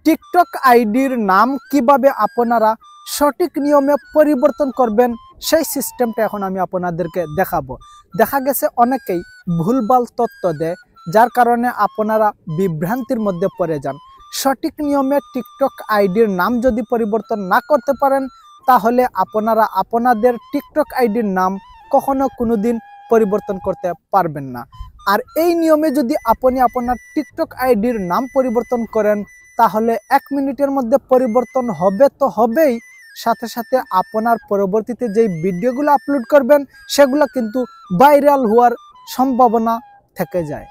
TikTok আইডির নাম কিভাবে আপনারা সঠিক নিয়মে পরিবর্তন করবেন সেই সিস্টেমটা এখন আমি আপনাদেরকে দেখাবো। দেখা গেছে অনেকেই ভুলভাল তথ্য দেয়, যার কারণে আপনারা বিভ্রান্তির মধ্যে পড়ে যান। সঠিক নিয়মে টিকটক আইডির নাম যদি পরিবর্তন না করতে পারেন, তাহলে আপনারা আপনাদের টিকটক আইডির নাম কখনো কোনোদিন পরিবর্তন করতে পারবেন না। আর এই নিয়মে যদি আপনি আপনার টিকটক আইডির নাম পরিবর্তন করেন, তাহলে 1 মিনিটের মধ্যে পরিবর্তন হবে তো হবেই, সাথে সাথে আপনার পরবর্তীতে যেই ভিডিওগুলো আপলোড করবেন সেগুলো কিন্তু ভাইরাল হওয়ার সম্ভাবনা থেকে যায়।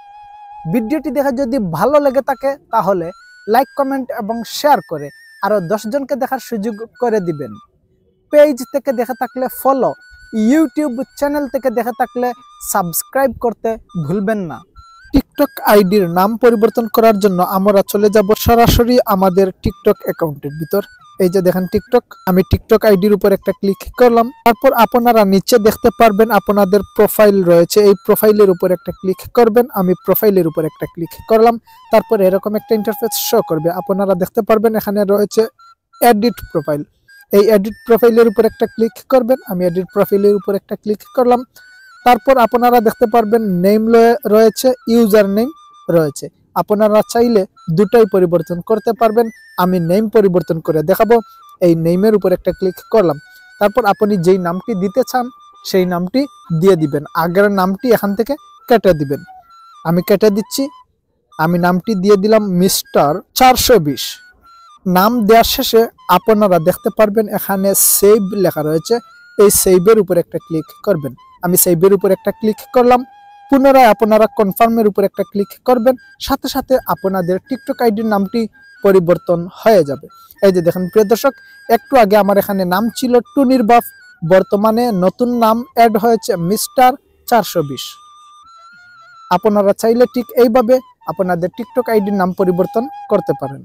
ভিডিওটি দেখে যদি ভালো লেগে থাকে তাহলে লাইক, কমেন্ট এবং শেয়ার করে আরও 10 জনকে দেখার সুযোগ করে দিবেন। পেজ থেকে দেখে থাকলে ফলো, ইউটিউব চ্যানেল থেকে দেখে থাকলে সাবস্ক্রাইব করতে ভুলবেন না। টিকটক আইডির নাম পরিবর্তন করার জন্য আমরা চলে যাব সরাসরি আমাদের টিকটক অ্যাকাউন্টের ভিতর। এই যে দেখেন টিকটক, আমি টিকটক আইডির উপর একটা ক্লিক করলাম। তারপর আপনারা নিচে দেখতে পারবেন আপনাদের প্রোফাইল রয়েছে, এই প্রোফাইলের উপর একটা ক্লিক করবেন। আমি প্রোফাইলের উপর একটা ক্লিক করলাম। তারপর এরকম একটা ইন্টারফেস শো করবে। আপনারা দেখতে পারবেন এখানে রয়েছে এডিট প্রোফাইল। এই এডিট প্রোফাইলের উপর একটা ক্লিক করবেন। আমি এডিট প্রোফাইলের উপর একটা ক্লিক করলাম। তারপর আপনারা দেখতে পারবেন নেম রয়েছে, ইউজার নেম রয়েছে। আপনারা চাইলে দুটাই পরিবর্তন করতে পারবেন। আমি নেম পরিবর্তন করে দেখাবো। এই নেমের উপর একটা ক্লিক করলাম। তারপর আপনি যেই নামটি দিতে চান সেই নামটি দিয়ে দিবেন। আগের নামটি এখান থেকে কেটে দিবেন। আমি কেটে দিচ্ছি। আমি নামটি দিয়ে দিলাম মিস্টার 420। নাম দেওয়ার শেষে আপনারা দেখতে পারবেন এখানে সেভ লেখা রয়েছে। এই সেভের উপর একটা ক্লিক করবেন। আমি সেভের উপর একটা ক্লিক করলাম। পুনরায় আপনারা কনফার্মের উপর একটা ক্লিক করবেন। সাথে সাথে আপনাদের টিকটক আইডির নামটি পরিবর্তন হয়ে যাবে। এই যে দেখেন প্রিয় দর্শক, একটু আগে আমার এখানে নাম ছিল টুনির বাপ, বর্তমানে নতুন নাম অ্যাড হয়েছে মিস্টার 420। আপনারা চাইলে ঠিক এইভাবে আপনাদের টিকটক আইডির নাম পরিবর্তন করতে পারেন।